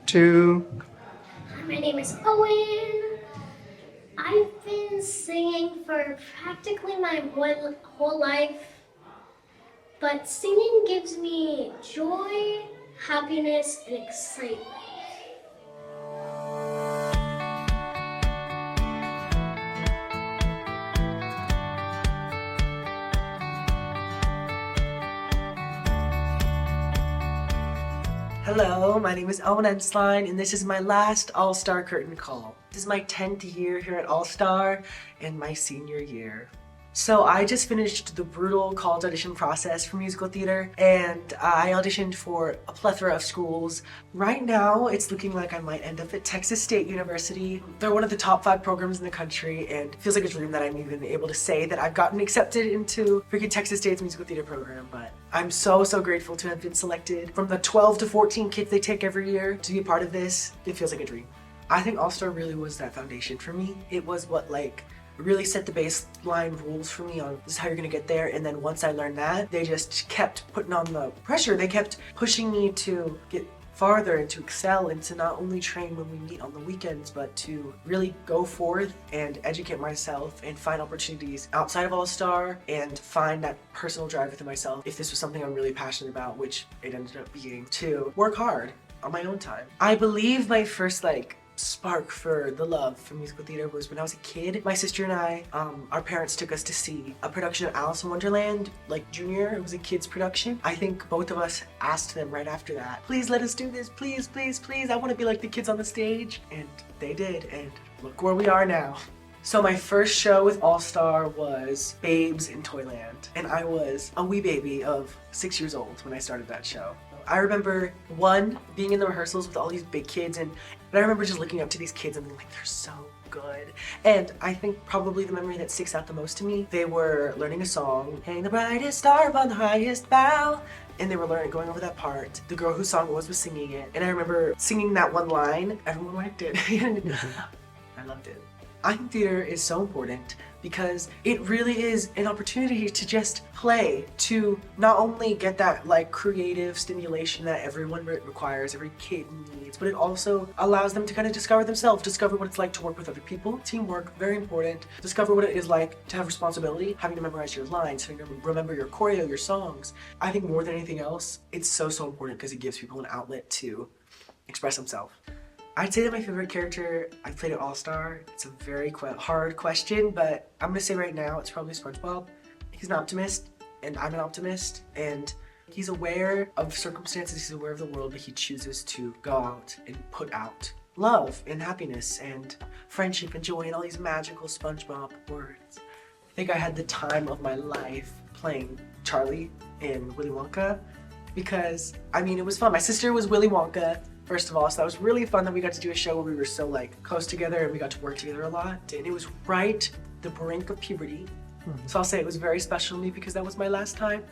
2. Hi, my name is Owen. I've been singing for practically my whole life, but singing gives me joy, happiness, and excitement. Hello, my name is Owen Enslein, and this is my last All-Star curtain call. This is my 10th year here at All-Star and my senior year. So I just finished the brutal college audition process for musical theater, and I auditioned for a plethora of schools. Right now, it's looking like I might end up at Texas State University. They're one of the top 5 programs in the country, and it feels like a dream that I'm even able to say that I've gotten accepted into freaking Texas State's musical theater program, but I'm so grateful to have been selected. From the 12 to 14 kids they take every year to be a part of this, it feels like a dream. I think All-Star really was that foundation for me. It was what really set the baseline rules for me on this is how you're gonna get there, and then once I learned that, they just kept putting on the pressure. They kept pushing me to get farther and to excel and to not only train when we meet on the weekends, but to really go forth and educate myself and find opportunities outside of All-Star and find that personal drive within myself. If this was something I'm really passionate about, which it ended up being, to work hard on my own time. I believe my first spark for the love for musical theater was when I was a kid. My sister and I, our parents took us to see a production of Alice in Wonderland, Junior. It was a kid's production. I think both of us asked them right after that, please let us do this, please, please, please. I want to be like the kids on the stage. And they did, and look where we are now. So my first show with All-Star was Babes in Toyland, and I was a wee baby of 6 years old when I started that show. I remember, being in the rehearsals with all these big kids, but I remember just looking up to these kids and being like, they're so good. And I think probably the memory that sticks out the most to me, they were learning a song, hang the brightest star upon the highest bough, and they were going over that part. The girl whose song it was singing it, and I remember singing that one line, everyone liked it. I loved it. I think theater is so important because it really is an opportunity to just play, to not only get that creative stimulation that everyone requires, every kid needs, but it also allows them to kind of discover themselves, discover what it's like to work with other people. Teamwork, very important. Discover what it is like to have responsibility, having to memorize your lines, having to remember your choreo, your songs. I think more than anything else, it's so important because it gives people an outlet to express themselves. I'd say that my favorite character I've played at All-Star, it's a very hard question, but I'm gonna say right now it's probably SpongeBob. He's an optimist, and I'm an optimist, and he's aware of circumstances, he's aware of the world, but he chooses to go out and put out love and happiness and friendship and joy and all these magical SpongeBob words. I think I had the time of my life playing Charlie in Willy Wonka because, it was fun. My sister was Willy Wonka, first of all, so that was really fun that we got to do a show where we were so close together and we got to work together a lot. And it was right the brink of puberty. So I'll say it was very special to me because that was my last time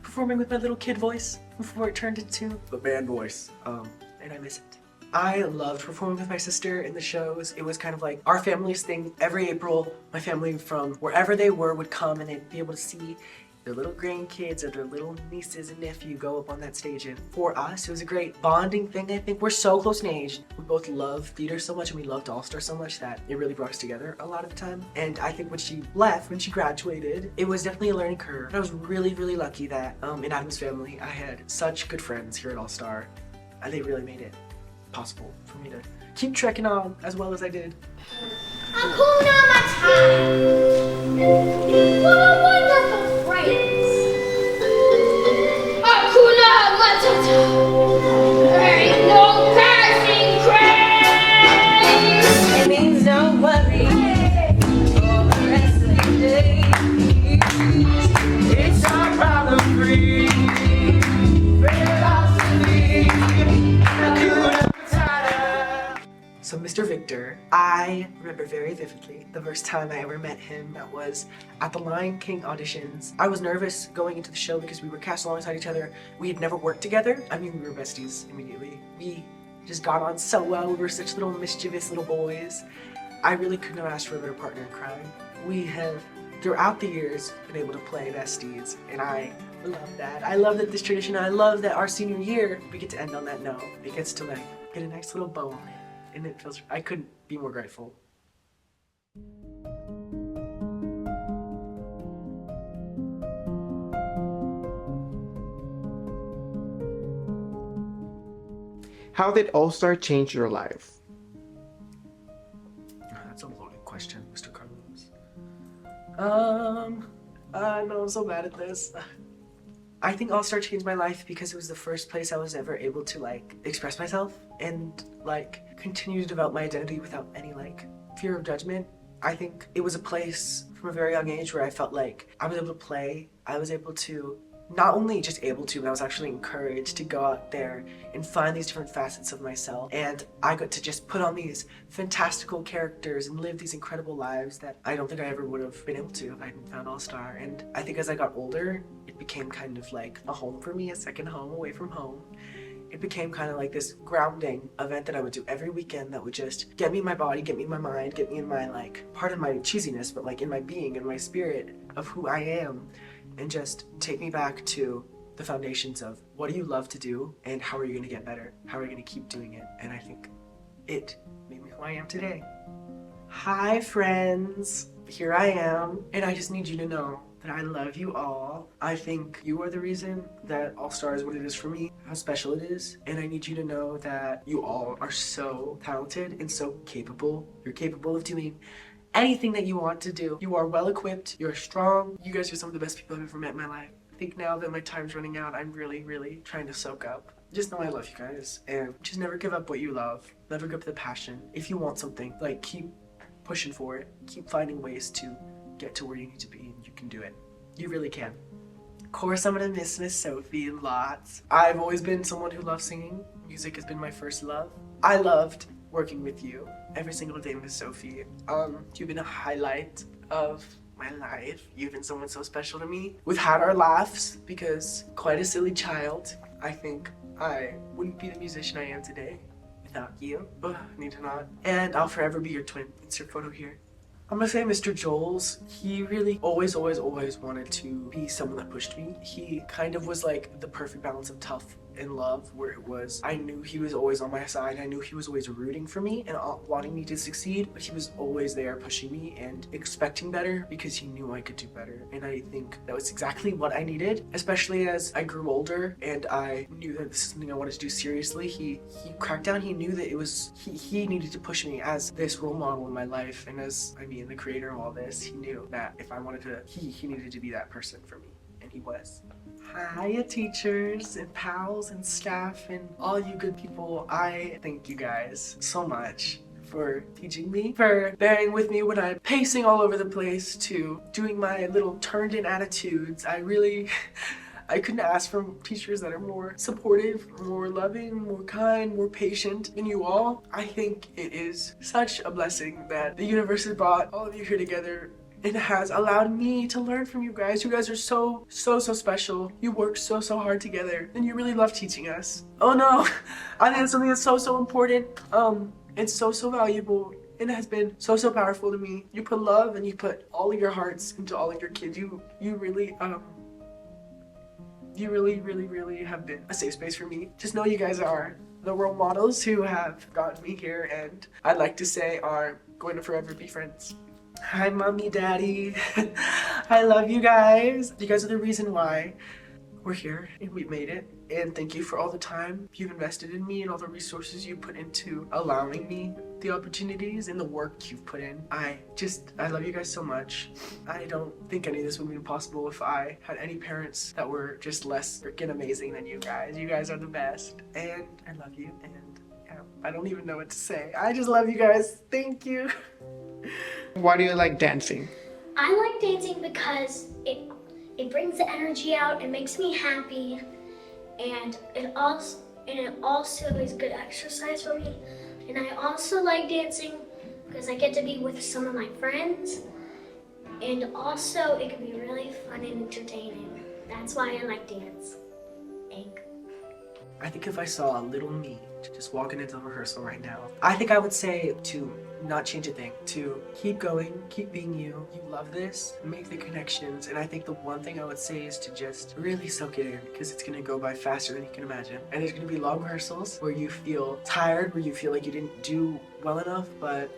performing with my little kid voice before it turned into the man voice. And I miss it. I loved performing with my sister in the shows. It was kind of our family's thing. Every April, my family from wherever they were would come and they'd be able to see their little grandkids or their little nieces and nephew go up on that stage. And for us, it was a great bonding thing. I think we're so close in age. We both love theater so much and we loved All-Star so much that it really brought us together a lot of the time. And I think when she left, when she graduated, it was definitely a learning curve. And I was really really lucky that in Adam's family, I had such good friends here at All-Star. And they really made it possible for me to keep trekking on as well as I did. Hakuna Matata! What a wonderful phrase! Hakuna Matata! There ain't no passing craze! It means don't worry for the rest of the day. It's all problem free. So Mr. Victor, I remember very vividly the first time I ever met him. That was at the Lion King auditions. I was nervous going into the show because we were cast alongside each other. We had never worked together. We were besties immediately. We just got on so well. We were such little mischievous little boys. I really couldn't have asked for a better partner in crime. We have, throughout the years, been able to play besties, and I love that. I love that this tradition, I love that our senior year, we get to end on that note. It gets to get a nice little bow on it. And it feels, I couldn't be more grateful. How did All-Star change your life? That's a loaded question, Mr. Carlos. I know I'm so bad at this. I think All Star changed my life because it was the first place I was ever able to like express myself and like continue to develop my identity without any like fear of judgment. I think it was a place from a very young age where I felt like I was able to play. I was able to not only just able to, but I was actually encouraged to go out there and find these different facets of myself. And I got to just put on these fantastical characters and live these incredible lives that I don't think I ever would have been able to if I hadn't found All Star. And I think as I got older, it became kind of like a home for me, a second home away from home. It became kind of like this grounding event that I would do every weekend that would just get me in my body, get me in my mind, get me in my like, pardon my cheesiness, but like in my being, in my spirit of who I am. And just take me back to the foundations of what do you love to do and how are you going to get better? How are you going to keep doing it? And I think it made me who I am today. Hi friends, here I am, and I just need you to know that I love you all. I think you are the reason that All Star is what it is for me, how special it is, and I need you to know that you all are so talented and so capable. You're capable of doing anything that you want to do. You are well equipped, you're strong. You guys are some of the best people I've ever met in my life. I think now that my time's running out, I'm really trying to soak up. Just know I love you guys, and just never give up what you love. Never give up the passion. If you want something, like keep pushing for it. Keep finding ways to get to where you need to be, and you can do it. You really can. Of course, I'm gonna miss Miss Sophie lots. I've always been someone who loves singing. Music has been my first love. I loved working with you every single day, Miss Sophie. You've been a highlight of my life. You've been someone so special to me. We've had our laughs because quite a silly child. I think I wouldn't be the musician I am today without you. Ugh, need to not. And I'll forever be your twin. Insert photo here. I'm gonna say Mr. Joel's. He really always wanted to be someone that pushed me. He kind of was like the perfect balance of tough and love, where it was I knew he was always on my side. I knew he was always rooting for me and wanting me to succeed, but he was always there pushing me and expecting better because he knew I could do better. And I think that was exactly what I needed, especially as I grew older and I knew that this is something I wanted to do seriously. He cracked down. He knew that it was he needed to push me as this role model in my life, and as the creator of all this, he knew that if I wanted to, he needed to be that person for me, and he was. Hiya teachers and pals and staff and all you good people. I thank you guys so much for teaching me, for bearing with me when I'm pacing all over the place, to doing my little turned in attitudes. I couldn't ask for teachers that are more supportive, more loving, more kind, more patient than you all. I think it is such a blessing that the universe has brought all of you here together. It has allowed me to learn from you guys. You guys are so special. You work so hard together, and you really love teaching us. Oh no, I think it's something that's so important. It's so valuable. It has been so powerful to me. You put love and you put all of your hearts into all of your kids. You really have been a safe space for me. Just know you guys are the role models who have gotten me here, and I'd like to say are going to forever be friends. Hi, mommy, daddy. I love you guys. You guys are the reason why we're here and we made it. And thank you for all the time you've invested in me and all the resources you put into allowing me the opportunities and the work you've put in. I love you guys so much. I don't think any of this would be possible if I had any parents that were just less freaking amazing than you guys. You guys are the best, and I love you, and yeah, I don't even know what to say. I just love you guys. Thank you. Why do you like dancing? I like dancing because it brings the energy out, it makes me happy, and it also is good exercise for me. And I also like dancing because I get to be with some of my friends, and also it can be really fun and entertaining. That's why I like dance. Egg. I think if I saw a little me just walking into the rehearsal right now, I think I would say to not change a thing, to keep going, keep being you. You love this, make the connections, and I think the one thing I would say is to just really soak it in, because it's gonna go by faster than you can imagine. And there's gonna be long rehearsals where you feel tired, where you feel like you didn't do well enough, but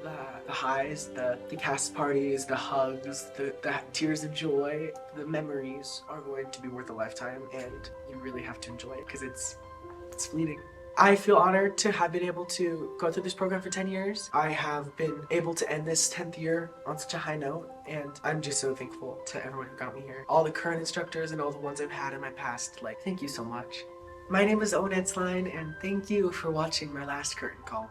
the highs, the cast parties, the hugs, the tears of joy, the memories are going to be worth a lifetime, and you really have to enjoy it because it's fleeting. I feel honored to have been able to go through this program for 10 years. I have been able to end this 10th year on such a high note, and I'm just so thankful to everyone who got me here. All the current instructors and all the ones I've had in my past, like, thank you so much. My name is Owen Enslein, and thank you for watching my last curtain call.